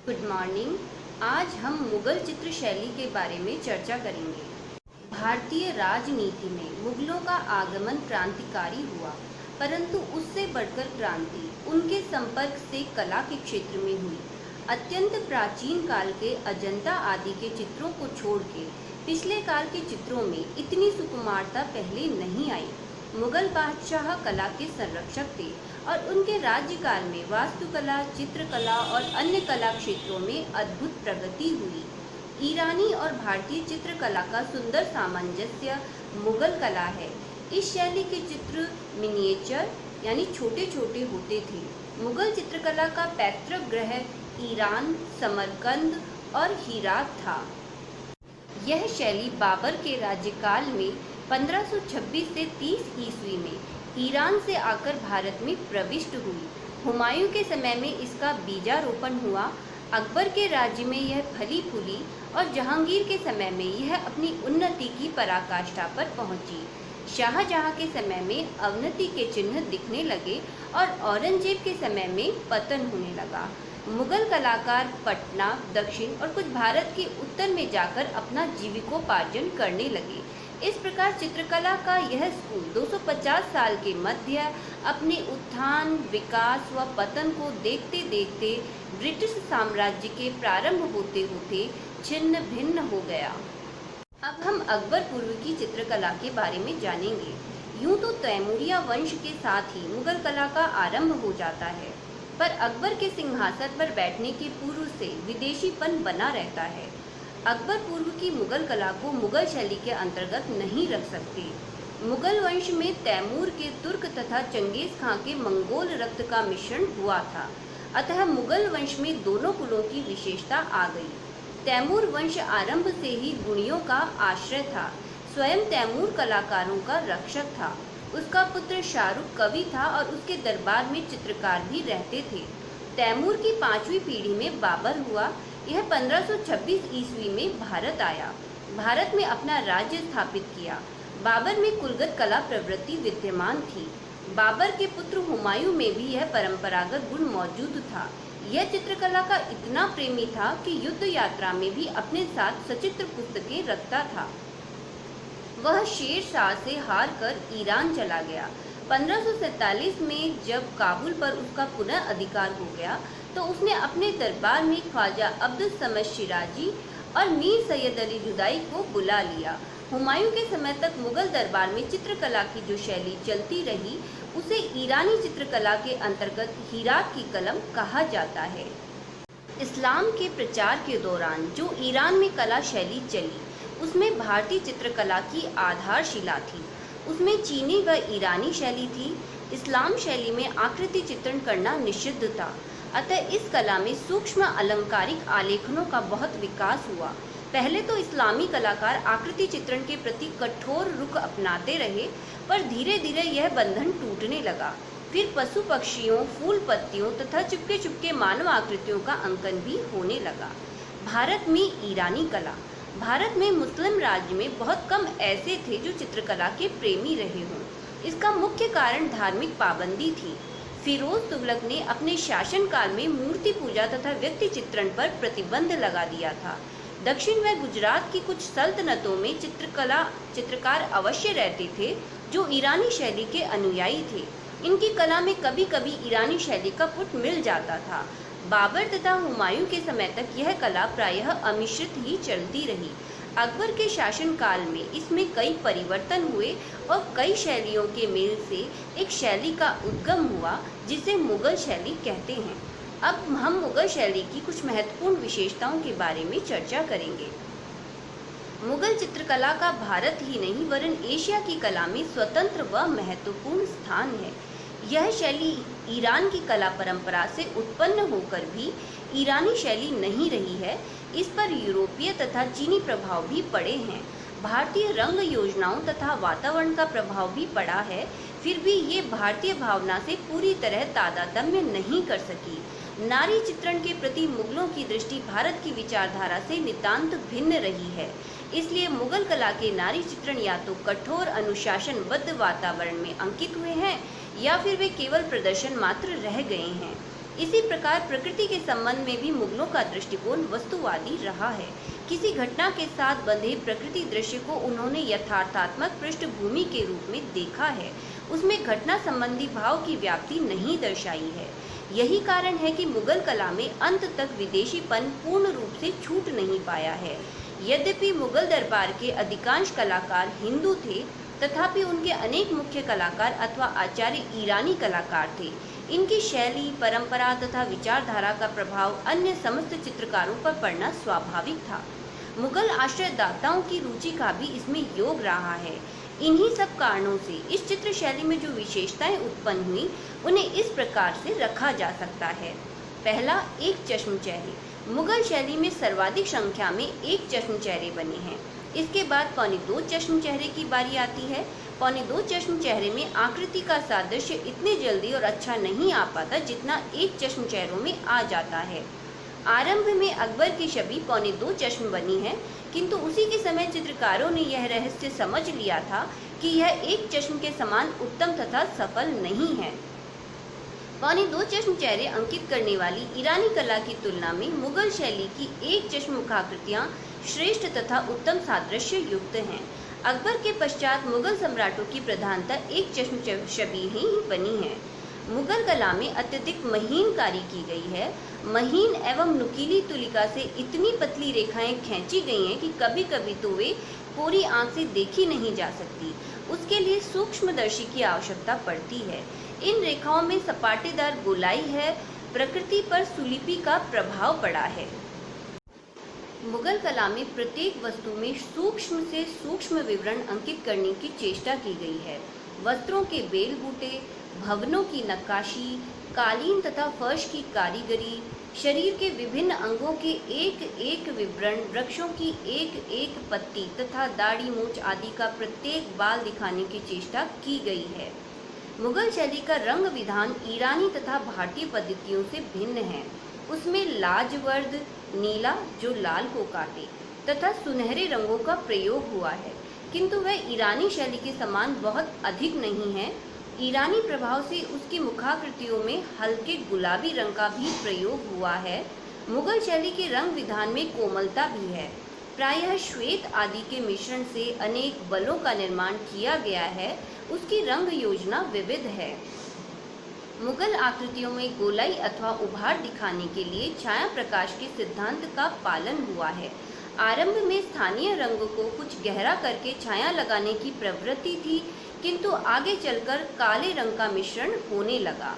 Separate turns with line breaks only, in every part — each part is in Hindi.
Good morning. आज हम मुगल चित्र शैली के बारे में चर्चा करेंगे। भारतीय राजनीति में मुगलों का आगमन क्रांतिकारी हुआ, परंतु उससे बढ़कर क्रांति उनके संपर्क से कला के क्षेत्र में हुई। अत्यंत प्राचीन काल के अजंता आदि के चित्रों को छोड़ के पिछले काल के चित्रों में इतनी सुकुमारता पहले नहीं आई। मुगल बादशाह कला के संरक्षक थे और उनके राज्यकाल में वास्तुकला, चित्रकला और अन्य कला क्षेत्रों में अद्भुत प्रगति हुई। ईरानी और भारतीय चित्रकला का सुंदर सामंजस्य मुगल कला है। इस शैली के चित्र मिनिएचर यानी छोटे छोटे होते थे। मुगल चित्रकला का पैतृक ग्रह ईरान, समरकंद और हिरात था। यह शैली बाबर के राज्यकाल में 1526 से 30 ईस्वी में ईरान से आकर भारत में प्रविष्ट हुई। हुमायूं के समय में इसका बीजारोपण हुआ। अकबर के राज्य में यह फली फूली और जहांगीर के समय में यह अपनी उन्नति की पराकाष्ठा पर पहुंची। शाहजहां के समय में अवनति के चिन्ह दिखने लगे और औरंगजेब के समय में पतन होने लगा। मुगल कलाकार पटना, दक्षिण और कुछ भारत के उत्तर में जाकर अपना जीविकोपार्जन करने लगे। इस प्रकार चित्रकला का यह स्कूल 250 साल के मध्य अपने उत्थान, विकास व पतन को देखते देखते ब्रिटिश साम्राज्य के प्रारंभ होते होते छिन्न भिन्न हो गया। अब हम अकबर पूर्व की चित्रकला के बारे में जानेंगे। यूं तो तैमूरिया वंश के साथ ही मुगल कला का आरंभ हो जाता है, पर अकबर के सिंहासन पर बैठने के पूर्व से विदेशीपन बना रहता है। अकबर पूर्व की मुगल कला को मुगल शैली के अंतर्गत नहीं रख सकते। मुगल वंश में तैमूर के तुर्क तथा चंगेज खां के मंगोल रक्त का मिश्रण हुआ था, अतः मुगल वंश में दोनों कुलों की विशेषता आ गई। तैमूर वंश आरंभ से ही गुणियों का आश्रय था। स्वयं तैमूर कलाकारों का रक्षक था। उसका पुत्र शाहरुख कवि था और उसके दरबार में चित्रकार भी रहते थे। तैमूर की 5वीं पीढ़ी में बाबर हुआ। यह 1526 ईस्वी में भारत आया। भारत में अपना राज्य स्थापित किया। बाबर में कुलगत कला प्रवृत्ति विद्यमान थी। बाबर के पुत्र हुमायूं में भी यह परंपरागत गुण मौजूद था। यह चित्रकला का इतना प्रेमी था कि युद्ध यात्रा में भी अपने साथ सचित्र पुस्तकें रखता था। वह शेर शाह से हार कर ईरान चला गया। 1547 में जब काबुल पर उसका पुनः अधिकार हो गया तो उसने अपने दरबार में ख्वाजा अब्दुल समद शिराजी और मीर सैयद अली जुदाई को बुला लिया। हुमायूं के समय तक मुगल दरबार में चित्रकला की जो शैली चलती रही उसे ईरानी चित्रकला के अंतर्गत हिरात की कलम कहा जाता है। इस्लाम के प्रचार के दौरान जो ईरान में कला शैली चली उसमें भारतीय चित्रकला की आधारशिला थी। उसमें चीनी व ईरानी शैली थी। इस्लाम शैली में आकृति चित्रण करना निषिद्ध था, अतः इस कला में सूक्ष्म अलंकारिक आलेखनों का बहुत विकास हुआ। पहले तो इस्लामी कलाकार आकृति चित्रण के प्रति कठोर रुख अपनाते रहे, पर धीरे धीरे यह बंधन टूटने लगा। फिर पशु पक्षियों, फूल पत्तियों तथा चुपके चुपके मानव आकृतियों का अंकन भी होने लगा। भारत में ईरानी कला। भारत में मुस्लिम राज्य में बहुत कम ऐसे थे जो चित्रकला के प्रेमी रहे हों। इसका मुख्य कारण धार्मिक पाबंदी थी। फिरोज तुगलक ने अपने शासनकाल में मूर्ति पूजा तथा व्यक्ति चित्रण पर प्रतिबंध लगा दिया था। दक्षिण व गुजरात की कुछ सल्तनतों में चित्रकार अवश्य रहते थे जो ईरानी शैली के अनुयायी थे। इनकी कला में कभी कभी ईरानी शैली का पुट मिल जाता था। बाबर तथा हुमायूं के समय तक यह कला प्रायः अमिश्रित ही चलती रही। अकबर के शासनकाल में इसमें कई परिवर्तन हुए और कई शैलियों के मेल से एक शैली का उद्गम हुआ जिसे मुगल शैली कहते हैं। अब हम मुगल शैली की कुछ महत्वपूर्ण विशेषताओं के बारे में चर्चा करेंगे। मुगल चित्रकला का भारत ही नहीं वरन एशिया की कला में स्वतंत्र व महत्वपूर्ण स्थान है। यह शैली ईरान की कला परंपरा से उत्पन्न होकर भी ईरानी शैली नहीं रही है। इस पर यूरोपीय तथा चीनी प्रभाव भी पड़े हैं। भारतीय रंग योजनाओं तथा वातावरण का प्रभाव भी पड़ा है, फिर भी ये भारतीय भावना से पूरी तरह तादात्म्य नहीं कर सकी। नारी चित्रण के प्रति मुगलों की दृष्टि भारत की विचारधारा से नितांत भिन्न रही है। इसलिए मुगल कला के नारी चित्रण या तो कठोर अनुशासनबद्ध वातावरण में अंकित हुए हैं या फिर वे केवल प्रदर्शन मात्र रह गए हैं। इसी प्रकार प्रकृति के संबंध में भी मुगलों का दृष्टिकोण वस्तुवादी रहा है। किसी घटना के साथ बंधे प्रकृति दृश्य को उन्होंने यथार्थात्मक पृष्ठभूमि के रूप में देखा है, उसमें घटना संबंधी भाव की व्याप्ति नहीं दर्शाई है। यही कारण है कि मुगल कला में अंत तक विदेशीपन पूर्ण रूप से छूट नहीं पाया है। यद्यपि मुगल दरबार के अधिकांश कलाकार हिंदू थे, तथापि उनके अनेक मुख्य कलाकार अथवा आचार्य ईरानी कलाकार थे। इनकी शैली, परंपरा तथा विचारधारा का प्रभाव अन्य समस्त चित्रकारों पर पड़ना स्वाभाविक था। मुगल आश्रयदाताओं की रुचि का भी इसमें योग रहा है। इन्हीं सब कारणों से इस चित्र शैली में जो विशेषताएं उत्पन्न हुई, उन्हें इस प्रकार से रखा जा सकता है। पहला, एक चश्म चेहरे। मुगल शैली में सर्वाधिक संख्या में एक चश्म चेहरे बने हैं। इसके बाद पौने दो चश्म चेहरे की बारी आती है। पौने दो चश्म चेहरे में आकृति का सादृश्य इतने जल्दी और अच्छा नहीं आ पाता जितना एक चश्म चेहरों में आ जाता है। आरंभ में अकबर की छवि पौने दो चश्म बनी है, किंतु उसी के समय चित्रकारों ने यह रहस्य समझ लिया था कि यह एक चश्म के समान उत्तम तथा सफल नहीं है। पौने दो चश्म चेहरे अंकित करने वाली ईरानी कला की तुलना में मुगल शैली की एक चश्म मुखाकृतियां श्रेष्ठ तथा उत्तम सादृश्य युक्त हैं। अकबर के पश्चात मुगल सम्राटों की प्रधानता एक चश्म छवि ही बनी है। मुगल कला में अत्यधिक महीन कारी की गई है। महीन एवं नुकीली तुलिका से इतनी पतली रेखाएं खींची गई हैं कि कभी कभी तो वे पूरी आंख से देखी नहीं जा सकती। उसके लिए सूक्ष्मदर्शी की आवश्यकता पड़ती है। इन रेखाओं में सपाटेदार गोलाई है। प्रकृति पर सुलिपि का प्रभाव पड़ा है। मुगल कला में प्रत्येक वस्तु में सूक्ष्म से सूक्ष्म विवरण अंकित करने की चेष्टा की गई है। वस्त्रों के बेल बूटे, भवनों की नक्काशी, कालीन तथा फर्श की कारीगरी, शरीर के विभिन्न अंगों के एक एक विवरण, वृक्षों की एक एक पत्ती तथा दाढ़ी मूंछ आदि का प्रत्येक बाल दिखाने की चेष्टा की गई है। मुगल शैली का रंग विधान ईरानी तथा भारतीय पद्धतियों से भिन्न है। उसमें लाजवर्द, नीला जो लाल को काटे तथा सुनहरे रंगों का प्रयोग हुआ है, किंतु वह ईरानी शैली के समान बहुत अधिक नहीं है। ईरानी प्रभाव से उसकी मुखाकृतियों में हल्के गुलाबी रंग का भी प्रयोग हुआ है। मुगल शैली के रंग विधान में कोमलता भी है। प्रायः श्वेत आदि के मिश्रण से अनेक बलों का निर्माण किया गया है। उसकी रंग योजना विविध है। मुगल आकृतियों में गोलाई अथवा उभार दिखाने के लिए छाया प्रकाश के सिद्धांत का पालन हुआ है। आरंभ में स्थानीय रंग को कुछ गहरा करके छाया लगाने की प्रवृत्ति थी, किंतु आगे चलकर काले रंग का मिश्रण होने लगा।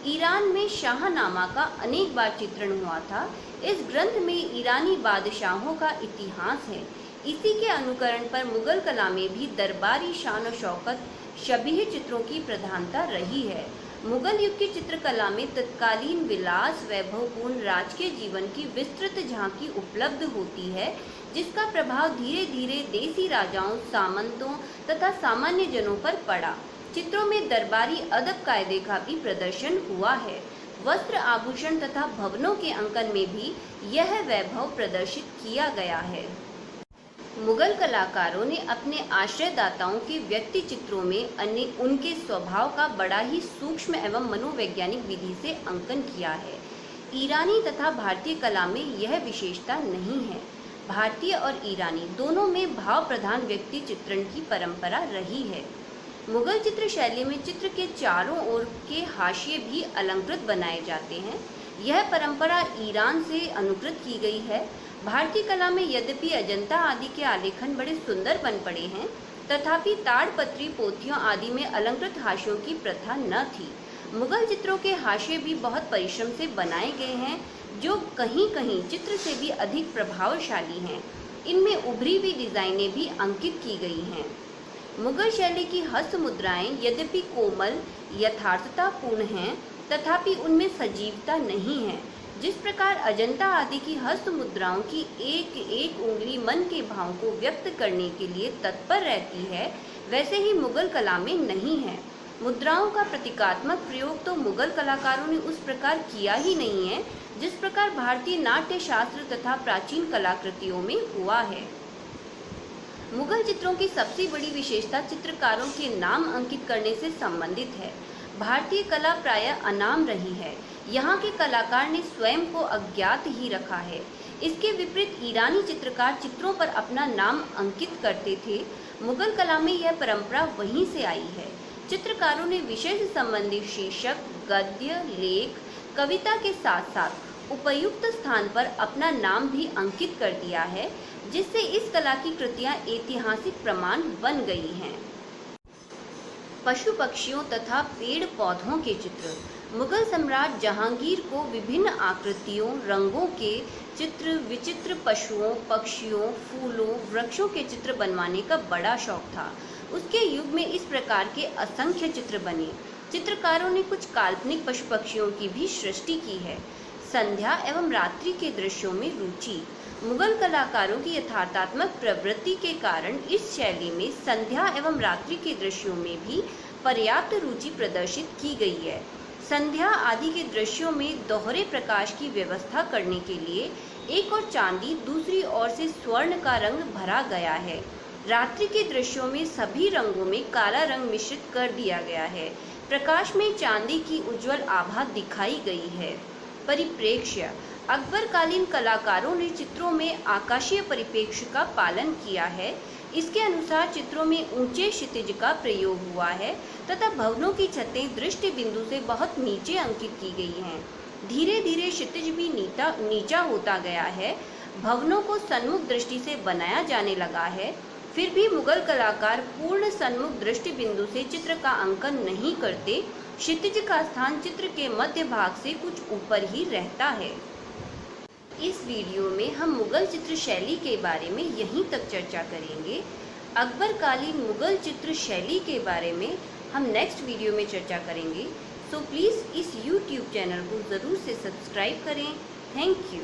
ईरान में शाहनामा का अनेक बार चित्रण हुआ था। इस ग्रंथ में ईरानी बादशाहों का इतिहास है। इसी के अनुकरण पर मुगल कला में भी दरबारी शान और शौकत शबीह चित्रों की प्रधानता रही है। मुगल युग की चित्रकला में तत्कालीन विलास वैभवपूर्ण राजकीय जीवन की विस्तृत झांकी उपलब्ध होती है, जिसका प्रभाव धीरे धीरे देसी राजाओं, सामंतों तथा सामान्य जनों पर पड़ा। चित्रों में दरबारी अदब कायदे का भी प्रदर्शन हुआ है। वस्त्र, आभूषण तथा भवनों के अंकन में भी यह वैभव प्रदर्शित किया गया है। मुगल कलाकारों ने अपने आश्रयदाताओं के व्यक्ति चित्रों में उनके स्वभाव का बड़ा ही सूक्ष्म एवं मनोवैज्ञानिक विधि से अंकन किया है। ईरानी तथा भारतीय कला में यह विशेषता नहीं है। भारतीय और ईरानी दोनों में भाव प्रधान व्यक्ति चित्रण की परंपरा रही है। मुगल चित्र शैली में चित्र के चारों ओर के हाशिए भी अलंकृत बनाए जाते हैं। यह परंपरा ईरान से अनुकृत की गई है। भारतीय कला में यद्यपि अजंता आदि के आलेखन बड़े सुंदर बन पड़े हैं, तथापि ताड़पत्री, पोथियों आदि में अलंकृत हाशियों की प्रथा न थी। मुगल चित्रों के हाशिए भी बहुत परिश्रम से बनाए गए हैं, जो कहीं कहीं चित्र से भी अधिक प्रभावशाली हैं। इनमें उभरी हुई डिजाइनें भी अंकित की गई हैं। मुगल शैली की हस्त मुद्राएं यद्यपि कोमल, यथार्थतापूर्ण हैं, तथापि उनमें सजीवता नहीं है। जिस प्रकार अजंता आदि की हस्त मुद्राओं की एक एक उंगली मन के भाव को व्यक्त करने के लिए तत्पर रहती है, वैसे ही मुगल कला में नहीं है। मुद्राओं का प्रतीकात्मक प्रयोग तो मुगल कलाकारों ने उस प्रकार किया ही नहीं है, जिस प्रकार भारतीय नाट्य शास्त्र तथा प्राचीन कलाकृतियों में हुआ है। मुगल चित्रों की सबसे बड़ी विशेषता चित्रकारों के नाम अंकित करने से संबंधित है। भारतीय कला प्रायः अनाम रही है। यहाँ के कलाकार ने स्वयं को अज्ञात ही रखा है। इसके विपरीत ईरानी चित्रकार चित्रों पर अपना नाम अंकित करते थे। मुगल कला में यह परंपरा वहीं से आई है। चित्रकारों ने विषय से संबंधित शीर्षक, गद्य, लेख, कविता के साथ साथ उपयुक्त स्थान पर अपना नाम भी अंकित कर दिया है, जिससे इस कला की कृतियां ऐतिहासिक प्रमाण बन गई हैं। पशु पक्षियों तथा पेड़ पौधों के चित्र। मुगल सम्राट जहांगीर को विभिन्न आकृतियों, रंगों के चित्र, विचित्र पशुओं, पक्षियों, फूलों, वृक्षों के चित्र बनवाने का बड़ा शौक था। उसके युग में इस प्रकार के असंख्य चित्र बने। चित्रकारों ने कुछ काल्पनिक पशु पक्षियों की भी सृष्टि की है। संध्या एवं रात्रि के दृश्यों में रुचि। मुगल कलाकारों की यथार्थात्मक प्रवृत्ति के कारण इस शैली में संध्या एवं रात्रि के दृश्यों में भी पर्याप्त रुचि प्रदर्शित की गई है। संध्या आदि के दृश्यों में दोहरे प्रकाश की व्यवस्था करने के लिए एक ओर चांदी, दूसरी ओर से स्वर्ण का रंग भरा गया है। रात्रि के दृश्यों में सभी रंगों में काला रंग मिश्रित कर दिया गया है। प्रकाश में चांदी की उज्जवल आभा दिखाई गई है। परिप्रेक्ष्य। अकबरकालीन कलाकारों ने चित्रों में आकाशीय परिप्रेक्ष्य का पालन किया है। इसके अनुसार चित्रों में ऊंचे क्षितिज का प्रयोग हुआ है तथा भवनों की छतें दृष्टि बिंदु से बहुत नीचे अंकित की गई हैं। धीरे धीरे क्षितिज भी नीचा होता गया है। भवनों को सन्मुख दृष्टि से बनाया जाने लगा है। फिर भी मुगल कलाकार पूर्ण सन्मुख दृष्टि बिंदु से चित्र का अंकन नहीं करते। क्षितिज का स्थान चित्र के मध्य भाग से कुछ ऊपर ही रहता है। इस वीडियो में हम मुगल चित्र शैली के बारे में यहीं तक चर्चा करेंगे। अकबरकालीन मुगल चित्र शैली के बारे में हम नेक्स्ट वीडियो में चर्चा करेंगे। सो प्लीज़ इस YouTube चैनल को ज़रूर से सब्सक्राइब करें। Thank you.